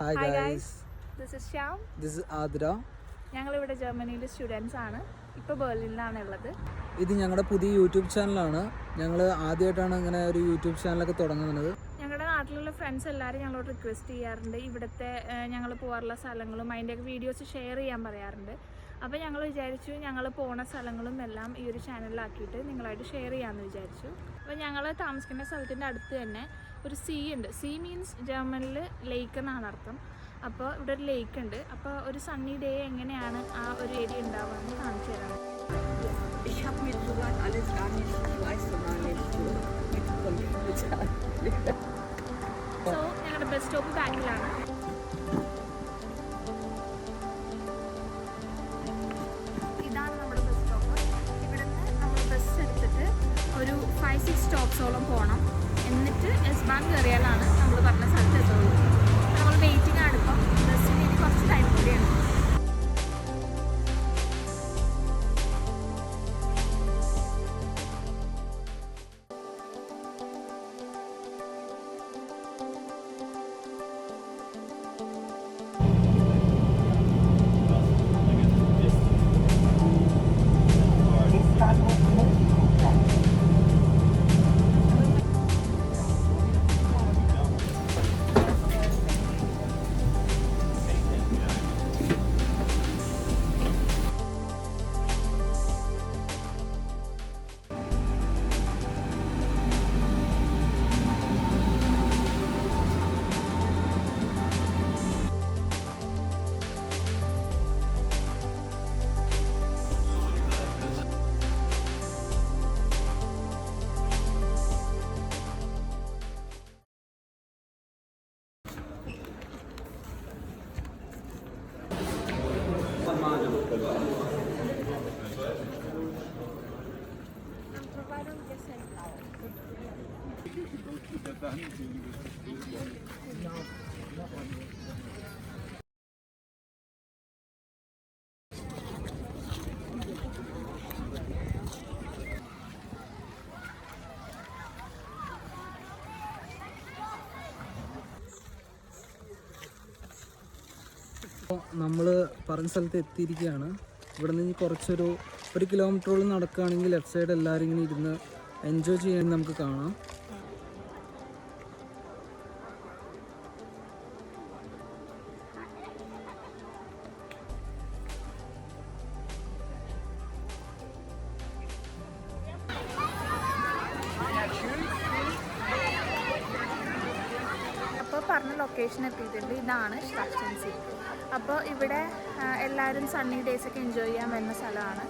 Hi guys, this is Shyam. this is Adra. ഞങ്ങളിവിടെ ജർമ്മനിയിലെ students ആണ്. ഇപ്പോൾ ബെർലിനിലാണ് ഉള്ളത്. ഇത് ഞങ്ങളുടെ പുതിയ യൂട്യൂബ് ചാനലാണ്. ഞങ്ങൾ ആദ്യമായിട്ടാണ് ഇങ്ങനെ ഒരു യൂട്യൂബ് ചാനലൊക്കെ തുടങ്ങുന്നത്. ഞങ്ങളുടെ നാട്ടിലുള്ള ഫ്രണ്ട്സ് എല്ലാവരും ഞങ്ങളോട് റിക്വസ്റ്റ് ചെയ്യാറുണ്ട്. ഇവിടുത്തെ ഞങ്ങൾ പോകാറുള്ള സ്ഥലങ്ങളും അതിൻ്റെയൊക്കെ വീഡിയോസ് ഷെയർ ചെയ്യാൻ പറയാറുണ്ട്. അപ്പോൾ ഞങ്ങൾ വിചാരിച്ചു ഞങ്ങൾ പോണ സ്ഥലങ്ങളും എല്ലാം ഈ ഒരു ചാനലിലാക്കിയിട്ട് നിങ്ങളായിട്ട് ഷെയർ ചെയ്യാമെന്ന് വിചാരിച്ചു. അപ്പോൾ ഞങ്ങൾ താമസിക്കുന്ന സ്ഥലത്തിൻ്റെ അടുത്ത് തന്നെ ഒരു സീ ഉണ്ട്. സീ മീൻസ് ജർമ്മനിൽ ലേക്ക് എന്നാണ് അർത്ഥം. അപ്പോൾ ഇവിടെ ഒരു ലേക്ക് ഉണ്ട്. അപ്പോൾ ഒരു സണ്ണി ഡേ എങ്ങനെയാണ് ആ ഒരു ഏരിയ ഉണ്ടാവുകയെന്ന് കാണിച്ചു തരാം. സോ ഞങ്ങളുടെ ബസ് സ്റ്റോപ്പ് ബാക്കിലാണ്. ഇതാണ് നമ്മുടെ ബസ് സ്റ്റോപ്പ്. ഇവിടെ നിന്ന് നമ്മൾ ബസ് എടുത്തിട്ട് ഒരു 5-6 സ്റ്റോപ്സോളം പോകണം. എന്നിട്ട് എസ്-ബാൻ കയറിയാലാണ് നമ്മൾ പറഞ്ഞ സ്ഥലത്ത് എത്തുള്ളൂ. നമ്മൾ വെയിറ്റിംഗ് ആണ്. ഇപ്പം ബസ്സിന് ഇനി കുറച്ച് ടൈം കൂടിയാണ്. നമ്മൾ പറഞ്ഞ സ്ഥലത്ത് എത്തിയിരിക്കുകയാണ്. ഇവിടെ നിന്ന് കുറച്ചൊരു 1 കിലോമീറ്ററോളം നടക്കുകയാണെങ്കിൽ ലെഫ്റ്റ് സൈഡ് എല്ലാവരും ഇങ്ങനെ ഇരുന്ന് എൻജോയ് ചെയ്യാൻ നമുക്ക് കാണാം. അപ്പോൾ പറഞ്ഞ ലൊക്കേഷൻ എത്തിയിട്ടുണ്ട്. ഇതാണ് സ്ട്രക്ചൻസി. അപ്പോൾ ഇവിടെ എല്ലാവരും സണ്ണി ഡേയ്സൊക്കെ എൻജോയ് ചെയ്യാൻ വരുന്ന സ്ഥലമാണ്.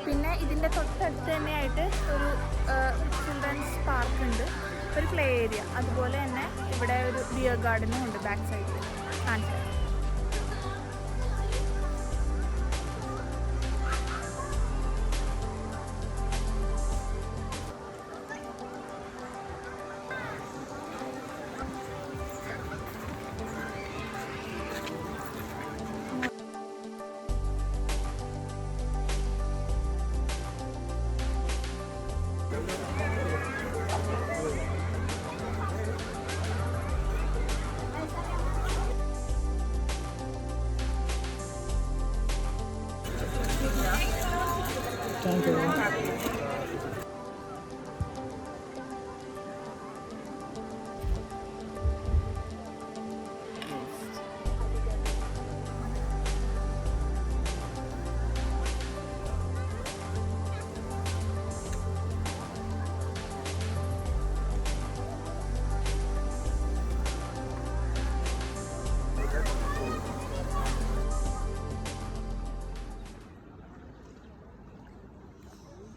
പിന്നെ ഇതിൻ്റെ തൊട്ടടുത്ത് തന്നെയായിട്ട് ഒരു ചിൽഡ്രൻസ് പാർക്ക് ഉണ്ട്, ഒരു പ്ലേ ഏരിയ. അതുപോലെ തന്നെ ഇവിടെ ഒരു ബിയർ ഗാർഡനും ഉണ്ട് ബാക്ക് സൈഡിൽ. കാണിച്ചു. Thank you.